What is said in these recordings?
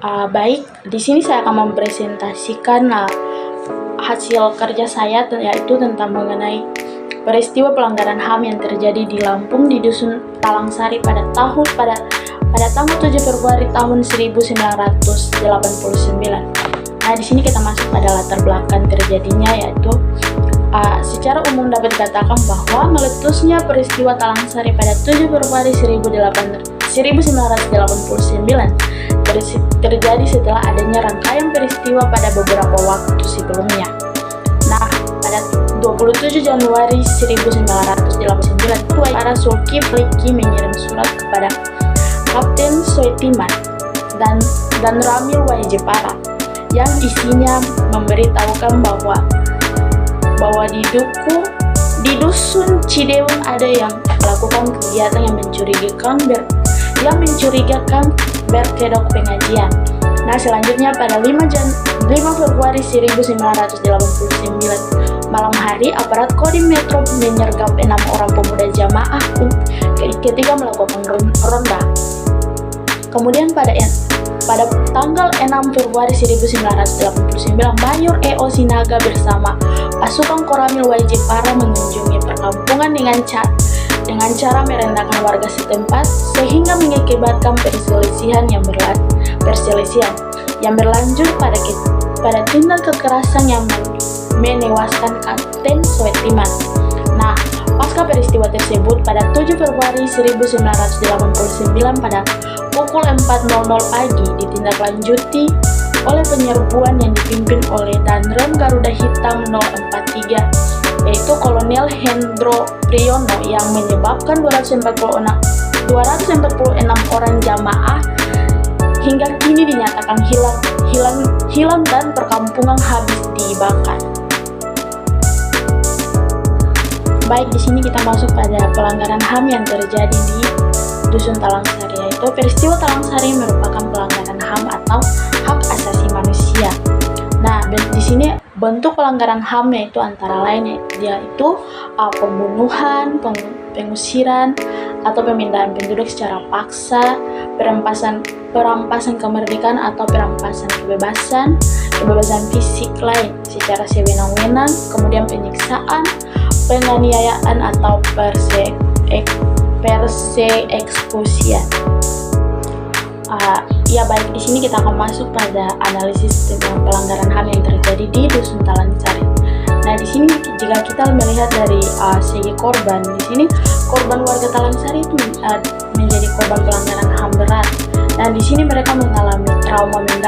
Baik, di sini saya akan mempresentasikan hasil kerja saya, yaitu tentang mengenai peristiwa pelanggaran HAM yang terjadi di Lampung di Dusun Talangsari pada tanggal 7 Februari tahun 1989. Nah, di sini kita masuk pada latar belakang terjadinya, yaitu secara umum dapat dikatakan bahwa meletusnya peristiwa Talangsari pada 7 Februari 1989 terjadi setelah adanya rangkaian peristiwa pada beberapa waktu sebelumnya. Nah, pada 27 Januari 1989, para Zulkifli mengirim surat kepada Kapten Soetiman dan Ramil Y. Jepara yang isinya memberitahukan bahwa di dusun Cideung ada yang melakukan kegiatan yang mencurigakan berkedok pengajian. Nah, selanjutnya pada 5 Februari 1989 malam hari, aparat Kodim Metro menyergap 6 orang pemuda jamaah ketika melakukan ronda. Kemudian pada tanggal 6 Februari 1989, Mayor E.O. Sinaga bersama pasukan Koramil Y. Jepara mengunjungi perkampungan dengan cara merendahkan warga setempat, sehingga mengakibatkan perselisihan yang berlanjut pada tindak kekerasan yang menewaskan Kapten Soetiman. Nah, pasca peristiwa tersebut pada 7 Februari 1989 pada pukul 4.00 pagi ditindaklanjuti oleh penyerbuan yang dipimpin oleh Danrem Garuda Hitam 043, yaitu Kolonel Hendro Priyono, yang menyebabkan 246 orang jamaah hingga kini dinyatakan hilang dan perkampungan habis dibakar. Baik, di sini kita masuk pada pelanggaran HAM yang terjadi di Dusun Talangsari, yaitu peristiwa Talangsari merupakan pelanggaran HAM atau hak asasi manusia. Nah, di sini bentuk pelanggaran HAM yaitu antara lain yaitu pembunuhan, pengusiran atau pemindahan penduduk secara paksa, perampasan kemerdekaan atau perampasan kebebasan fisik lain secara sewenang-wenang, kemudian penyiksaan, penganiayaan atau persekusian. Ya baik, di sini kita akan masuk pada analisis tentang pelanggaran HAM yang terjadi di Dusun Talangsari. Nah, di sini jika kita melihat dari segi korban, di sini korban warga Talangsari itu menjadi korban pelanggaran HAM berat. Nah, di sini mereka mengalami trauma yang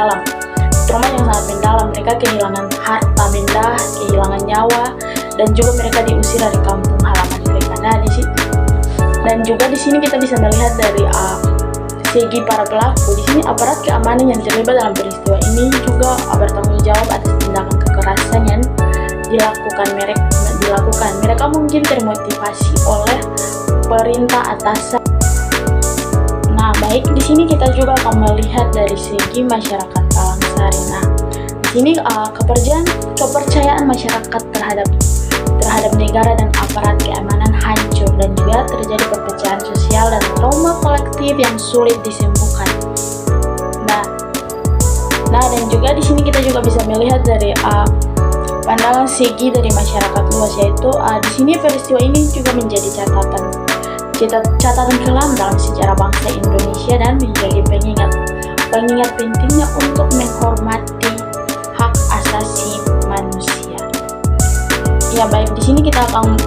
sangat mendalam. Mereka kehilangan harta benda, kehilangan nyawa, dan juga mereka diusir dari kampung halaman mereka. Nah, dan juga di sini kita bisa melihat dari segi para pelaku. Di sini aparat keamanan yang terlibat dalam peristiwa ini juga bertanggung jawab atas tindakan kekerasan yang dilakukan. Mereka mungkin termotivasi oleh perintah atasan. Nah, baik, di sini kita juga akan melihat dari segi masyarakat Talangsari. Nah, di sini kepercayaan masyarakat terhadap negara dan aparat keamanan hancur, dan juga terjadi perpecahan sosial dan trauma kolektif yang sulit disembuhkan. Nah, dan juga di sini kita juga bisa melihat dari pandangan segi dari masyarakat luas, yaitu di sini peristiwa ini juga menjadi catatan kelam dalam sejarah bangsa Indonesia dan menjadi pengingat pentingnya untuk menghormati hak asasi manusia. Ya baik, di sini kita akan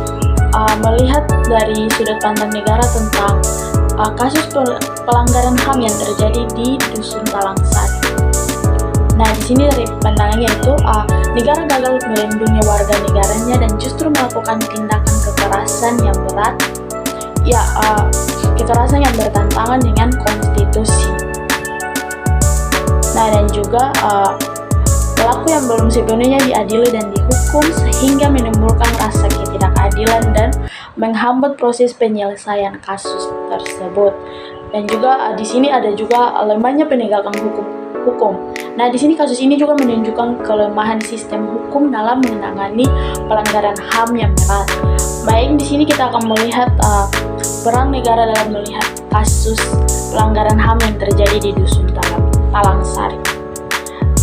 melihat dari sudut pandang negara tentang kasus pelanggaran HAM yang terjadi di Dusun Talangsari. Nah, di sini dari pandangannya itu negara gagal melindungi warga negaranya dan justru melakukan tindakan kekerasan yang berat, kekerasan yang bertentangan dengan konstitusi. Nah, dan juga pelaku yang belum sepenuhnya diadili dan dihukum, sehingga menimbulkan rasa ketidakadilan dan menghambat proses penyelesaian kasus tersebut. Dan juga di sini ada juga lemahnya penegakan hukum. Nah, di sini kasus ini juga menunjukkan kelemahan sistem hukum dalam menangani pelanggaran HAM yang berat. Baik, di sini kita akan melihat peran negara dalam melihat kasus pelanggaran HAM yang terjadi di Dusun Talangsari. Talang Sari.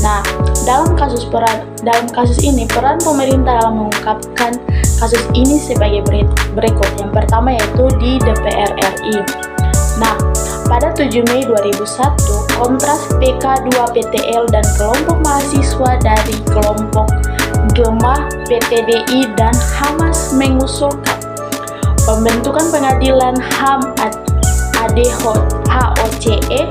Nah, dalam kasus ini peran pemerintah dalam mengungkapkan kasus ini sebagai berikut. Yang pertama yaitu di DPR RI. Nah, pada 7 Mei 2001, Kontras PK2PTL dan kelompok mahasiswa dari kelompok Gemah PTDI dan Hamas mengusulkan pembentukan pengadilan HAM ADHOCE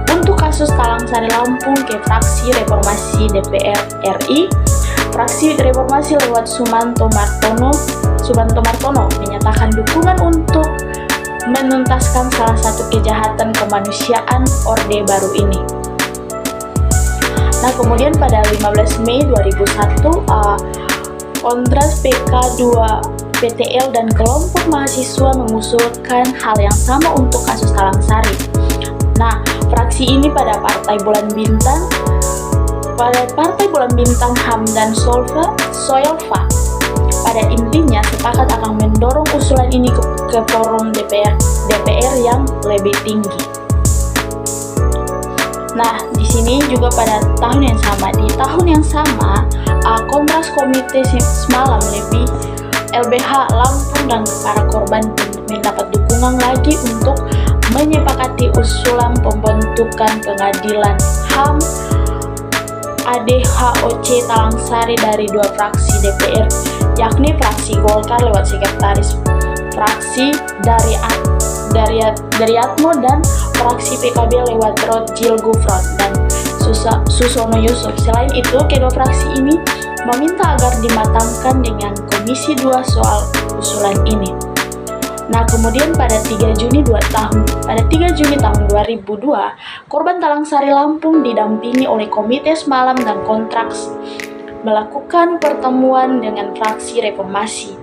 untuk kasus Talang Sari Lampung ke fraksi reformasi DPR RI. Fraksi reformasi lewat Sumanto Martono menyatakan dukungan untuk menuntaskan salah satu kejahatan kemanusiaan Orde Baru ini. Nah, kemudian pada 15 Mei 2001, Kontras PK2PTL dan kelompok mahasiswa mengusulkan hal yang sama untuk kasus Talang Sari. Nah, fraksi ini pada Partai Bulan Bintang, HAM dan Soyalva pada intinya sepakat akan mendorong usulan ini ke forum DPR yang lebih tinggi. Nah, di sini juga pada tahun yang sama, Kontras Komite Semalam lebih LBH Lampung dan para korban mendapat dukungan lagi untuk menyepakati usulan pembentukan pengadilan HAM ADHOC Talang Sari dari dua fraksi DPR, yakni fraksi Golkar lewat sekretaris fraksi Daryatmo dan fraksi PKB lewat Rodjil Gufron dan Susono Yusuf. Selain itu, kedua fraksi ini meminta agar dimatangkan dengan Komisi 2 soal usulan ini. Nah, kemudian pada 3 Juni tahun 2002, korban Talang Sari Lampung didampingi oleh Komite Semalam dan Kontras melakukan pertemuan dengan fraksi reformasi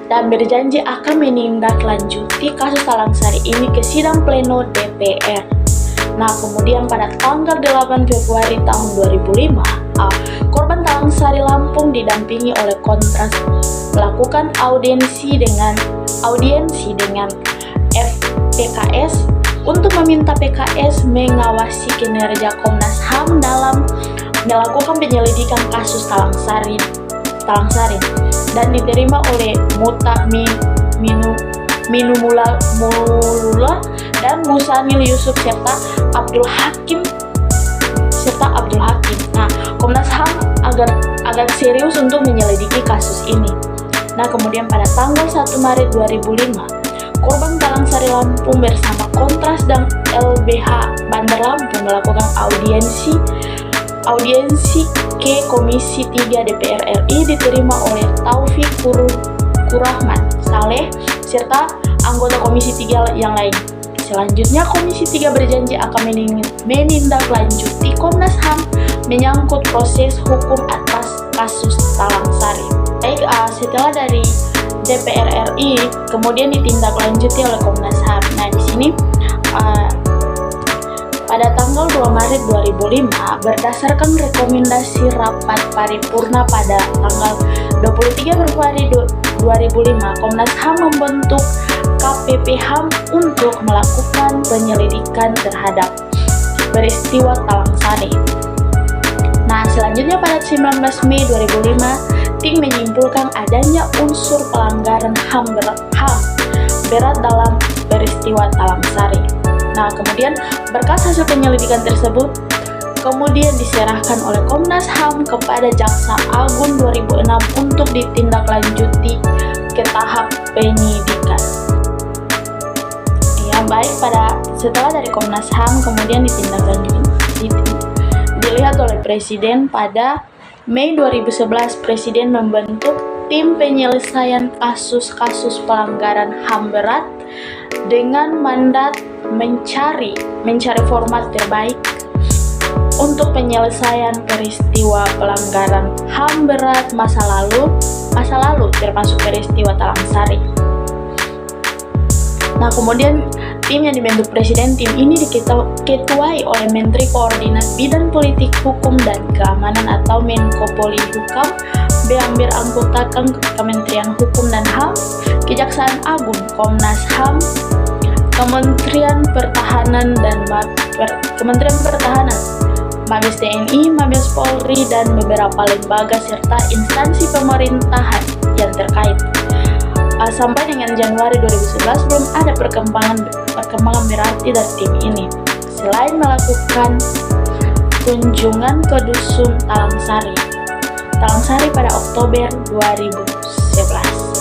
dan berjanji akan menindaklanjuti kasus Talang Sari ini ke sidang pleno DPR. Nah, kemudian pada tanggal 8 Februari tahun 2005, korban Talang Sari Lampung didampingi oleh Kontras melakukan audiensi dengan FPKS untuk meminta PKS mengawasi kinerja Komnas HAM dalam melakukan penyelidikan kasus Talang Sari dan diterima oleh Muta Minumula dan Musanil Yusuf serta Abdul Hakim. Nah, Komnas HAM agak serius untuk menyelidiki kasus ini. Nah, kemudian pada tanggal 1 Maret 2005, korban Talang Sari Lampung bersama Kontras dan LBH Bandar Lampung melakukan audiensi ke Komisi 3 DPR RI diterima oleh Taufik Kurahman Saleh serta anggota Komisi 3 yang lain. Selanjutnya, Komisi 3 berjanji akan menindaklanjuti Komnas HAM menyangkut proses hukum atas kasus Talang Sari. Baik, setelah dari DPR RI kemudian ditindaklanjuti oleh Komnas HAM. Nah, di sini pada tanggal 2 Maret 2005 berdasarkan rekomendasi rapat paripurna pada tanggal 23 Februari 2005, Komnas HAM membentuk KPP HAM untuk melakukan penyelidikan terhadap peristiwa Talang Sari. Nah, selanjutnya pada 19 Mei 2005, tim menyimpulkan adanya unsur pelanggaran HAM berat dalam peristiwa Talang Sari. Nah, kemudian berkas hasil penyelidikan tersebut kemudian diserahkan oleh Komnas HAM kepada Jaksa Agung 2006 untuk ditindaklanjuti ke tahap penyidikan. Ya, baik, setelah dari Komnas HAM kemudian dilihat oleh Presiden pada Mei 2011, Presiden membentuk tim penyelesaian kasus-kasus pelanggaran HAM berat dengan mandat mencari format terbaik untuk penyelesaian peristiwa pelanggaran HAM berat masa lalu termasuk peristiwa Talang Sari. Nah, kemudian tim yang dibentuk Presiden, tim ini diketuai oleh Menteri Koordinat Bidang Politik Hukum dan Keamanan atau Menko Polhukam, beranggotakan Kementerian Hukum dan HAM, Kejaksaan Agung, Komnas HAM, Kementerian Pertahanan, Mabes TNI, Mabes Polri, dan beberapa lembaga serta instansi pemerintahan yang terkait. Sampai dengan Januari 2011 belum ada perkembangan berarti dari tim ini, selain melakukan kunjungan ke Dusun Talang Sari pada Oktober 2011.